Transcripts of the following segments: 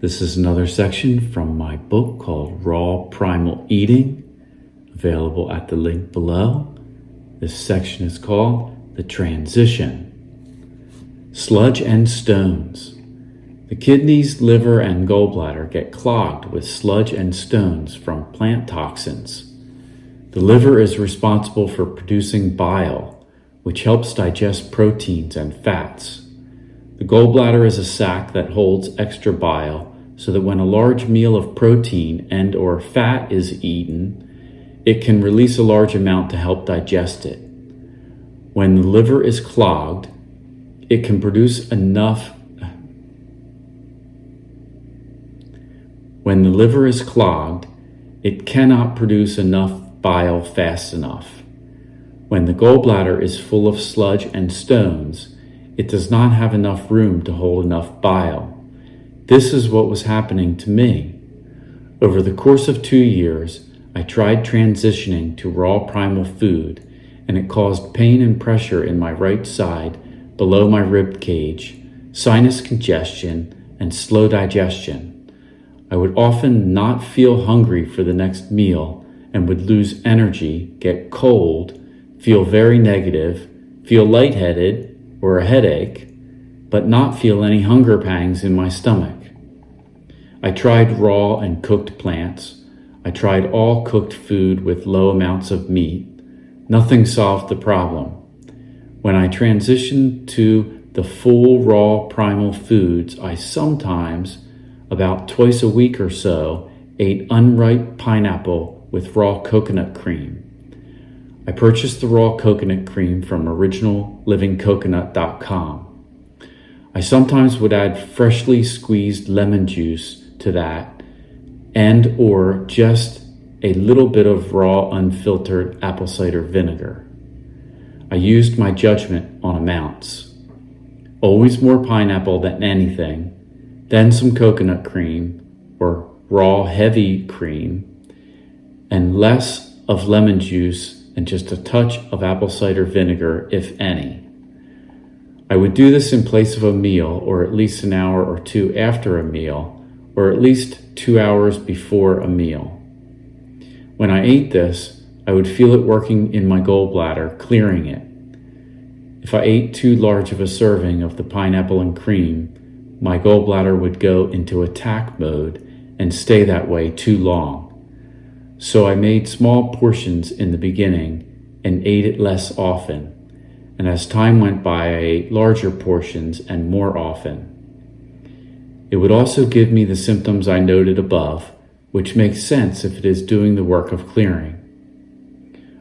This is another section from my book called Raw Primal Eating, available at the link below. This section is called The Transition. Sludge and stones. The kidneys, liver, and gallbladder get clogged with sludge and stones from plant toxins. The liver is responsible for producing bile, which helps digest proteins and fats. The gallbladder is a sac that holds extra bile so that when a large meal of protein and/or fat is eaten, it can release a large amount to help digest it. When the liver is clogged, it can produce enough. When the liver is clogged, it cannot produce enough bile fast enough. When the gallbladder is full of sludge and stones, it does not have enough room to hold enough bile. This is what was happening to me. Over the course of 2 years, I tried transitioning to raw primal food, and it caused pain and pressure in my right side, below my rib cage, sinus congestion, and slow digestion. I would often not feel hungry for the next meal and would lose energy, get cold, feel very negative, feel lightheaded or a headache, but not feel any hunger pangs in my stomach. I tried raw and cooked plants. I tried all cooked food with low amounts of meat. Nothing solved the problem. When I transitioned to the full raw primal foods, I sometimes, about twice a week or so, ate unripe pineapple with raw coconut cream. I purchased the raw coconut cream from originallivingcoconut.com. I sometimes would add freshly squeezed lemon juice to that and or just a little bit of raw unfiltered apple cider vinegar. I used my judgment on amounts. Always more pineapple than anything, then some coconut cream or raw heavy cream, and less of lemon juice and just a touch of apple cider vinegar, if any. I would do this in place of a meal, or at least an hour or two after a meal, or at least 2 hours before a meal. When I ate this, I would feel it working in my gallbladder, clearing it. If I ate too large of a serving of the pineapple and cream, my gallbladder would go into attack mode and stay that way too long. So I made small portions in the beginning and ate it less often. And as time went by, I ate larger portions and more often. It would also give me the symptoms I noted above, which makes sense if it is doing the work of clearing.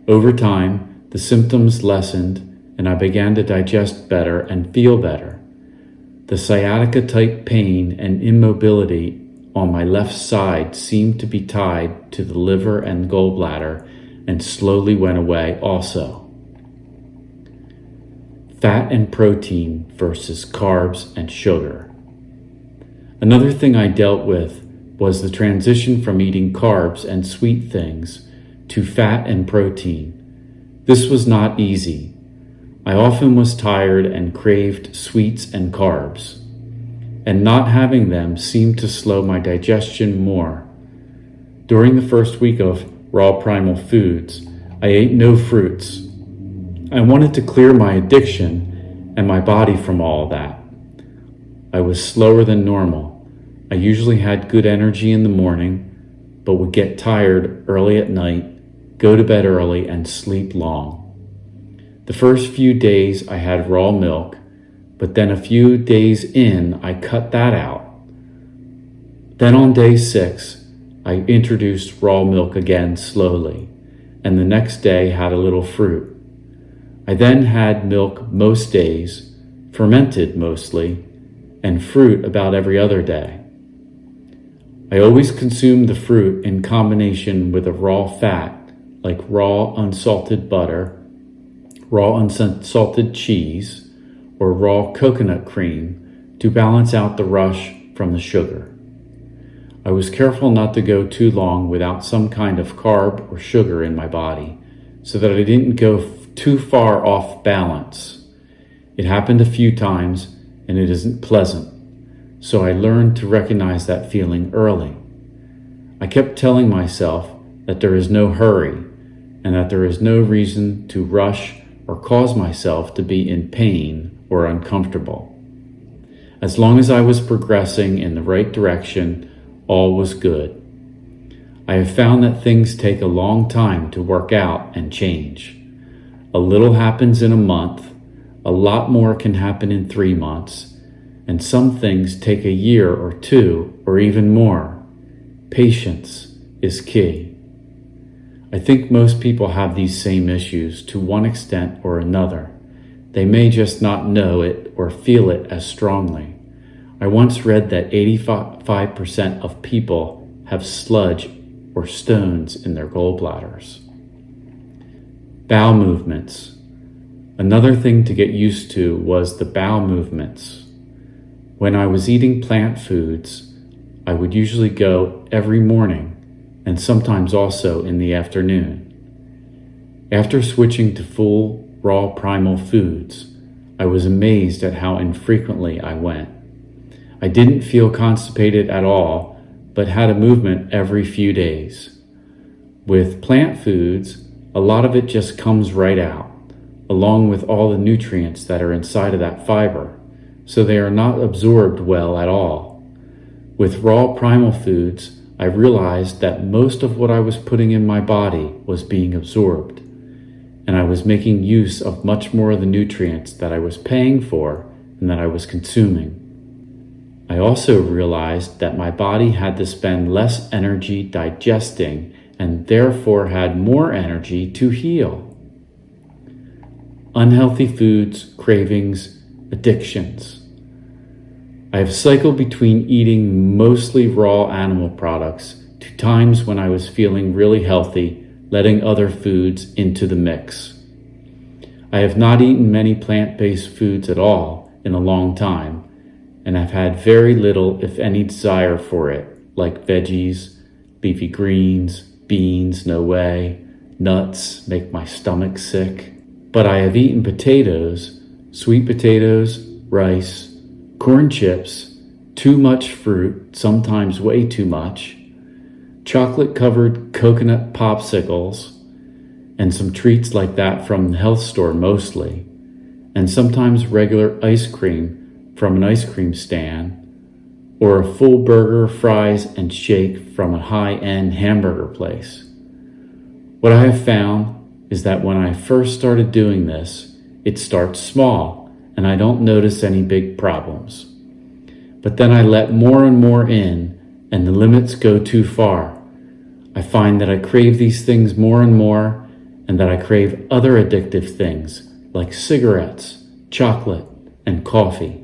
Over time, the symptoms lessened and I began to digest better and feel better. The sciatica-type pain and immobility on my left side seemed to be tied to the liver and gallbladder and slowly went away also. Fat and protein versus carbs and sugar. Another thing I dealt with was the transition from eating carbs and sweet things to fat and protein. This was not easy. I often was tired and craved sweets and carbs, and not having them seemed to slow my digestion more. During the first week of raw primal foods, I ate no fruits. I wanted to clear my addiction and my body from all that. I was slower than normal. I usually had good energy in the morning, but would get tired early at night, go to bed early, and sleep long. The first few days I had raw milk, but then a few days in, I cut that out. Then on day 6, I introduced raw milk again slowly, and the next day had a little fruit. I then had milk most days, fermented mostly, and fruit about every other day. I always consumed the fruit in combination with a raw fat, like raw unsalted butter, raw unsalted cheese, or raw coconut cream to balance out the rush from the sugar. I was careful not to go too long without some kind of carb or sugar in my body so that I didn't go too far off balance. It happened a few times and it isn't pleasant. so I learned to recognize that feeling early. I kept telling myself that there is no hurry and that there is no reason to rush or cause myself to be in pain or uncomfortable. As long as I was progressing in the right direction, all was good. I have found that things take a long time to work out and change. A little happens in a month, a lot more can happen in 3 months, and some things take a year or 2 or even more. Patience is key. I think most people have these same issues to one extent or another. They may just not know it or feel it as strongly. I once read that 85% of people have sludge or stones in their gallbladders. Bowel movements. Another thing to get used to was the bowel movements. When I was eating plant foods, I would usually go every morning and sometimes also in the afternoon. After switching to full raw primal foods, I was amazed at how infrequently I went. I didn't feel constipated at all, but had a movement every few days. With plant foods, a lot of it just comes right out, along with all the nutrients that are inside of that fiber, so they are not absorbed well at all. With raw primal foods, I realized that most of what I was putting in my body was being absorbed, and I was making use of much more of the nutrients that I was paying for and that I was consuming. I also realized that my body had to spend less energy digesting and therefore had more energy to heal. Unhealthy foods, cravings, addictions. I have cycled between eating mostly raw animal products to times when I was feeling really healthy, letting other foods into the mix. I have not eaten many plant-based foods at all in a long time, and I've had very little, if any, desire for it, like veggies, leafy greens, beans, no way, nuts make my stomach sick. But I have eaten potatoes, sweet potatoes, rice, corn chips, too much fruit, sometimes way too much, chocolate-covered coconut popsicles, and some treats like that from the health store mostly, and sometimes regular ice cream from an ice cream stand, or a full burger, fries, and shake from a high-end hamburger place. What I have found is that when I first started doing this, it starts small, and I don't notice any big problems. But then I let more and more in, and the limits go too far. I find that I crave these things more and more, and that I crave other addictive things like cigarettes, chocolate, and coffee.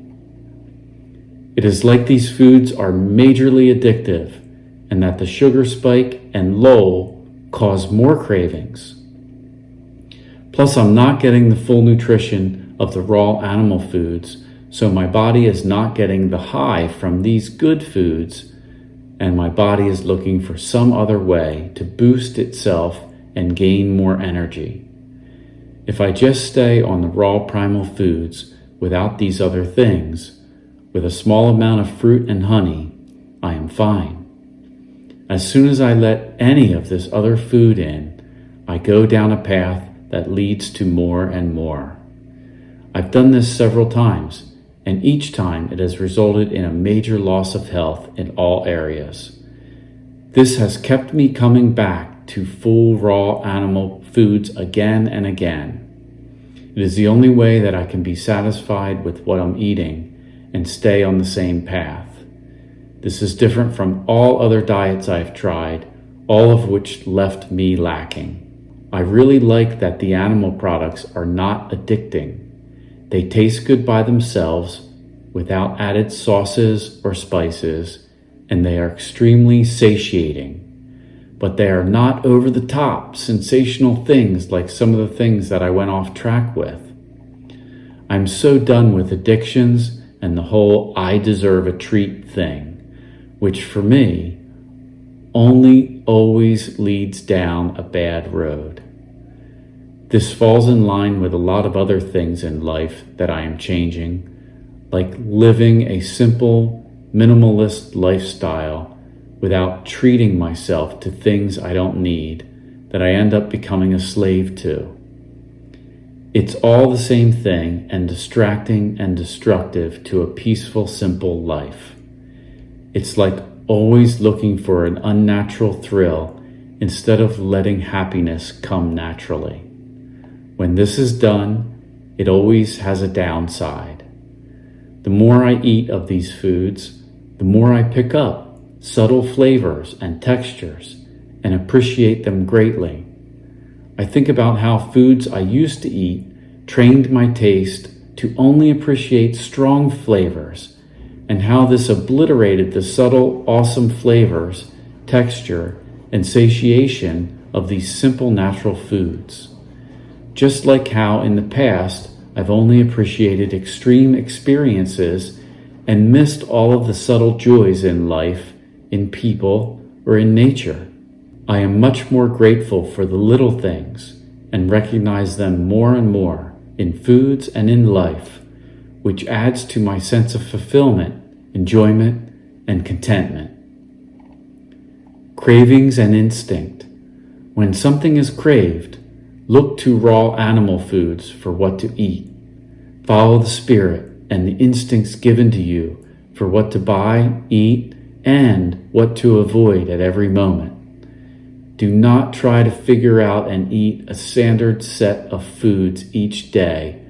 It is like these foods are majorly addictive, and that the sugar spike and lull cause more cravings. Plus, I'm not getting the full nutrition of the raw animal foods, so my body is not getting the high from these good foods, and my body is looking for some other way to boost itself and gain more energy. If I just stay on the raw primal foods without these other things, with a small amount of fruit and honey, I am fine. As soon as I let any of this other food in, I go down a path that leads to more and more. I've done this several times, and each time it has resulted in a major loss of health in all areas. This has kept me coming back to full raw animal foods again and again. It is the only way that I can be satisfied with what I'm eating and stay on the same path. This is different from all other diets I've tried, all of which left me lacking. I really like that the animal products are not addicting. They taste good by themselves without added sauces or spices, and they are extremely satiating. But they are not over-the-top, sensational things like some of the things that I went off track with. I'm so done with addictions and the whole I deserve a treat thing, which for me only always leads down a bad road. This falls in line with a lot of other things in life that I am changing, like living a simple, minimalist lifestyle without treating myself to things I don't need that I end up becoming a slave to. It's all the same thing and distracting and destructive to a peaceful, simple life. It's like always looking for an unnatural thrill instead of letting happiness come naturally. When this is done, it always has a downside. The more I eat of these foods, the more I pick up subtle flavors and textures and appreciate them greatly. I think about how foods I used to eat trained my taste to only appreciate strong flavors, and how this obliterated the subtle, awesome flavors, texture, and satiation of these simple natural foods. Just like how in the past I've only appreciated extreme experiences and missed all of the subtle joys in life, in people, or in nature. I am much more grateful for the little things and recognize them more and more in foods and in life, which adds to my sense of fulfillment, enjoyment, and contentment. Cravings and instinct. When something is craved, look to raw animal foods for what to eat. Follow the spirit and the instincts given to you for what to buy, eat, and what to avoid at every moment. Do not try to figure out and eat a standard set of foods each day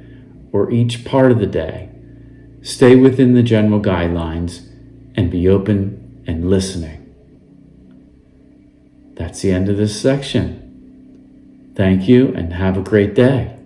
or each part of the day. Stay within the general guidelines and be open and listening. That's the end of this section. Thank you and have a great day.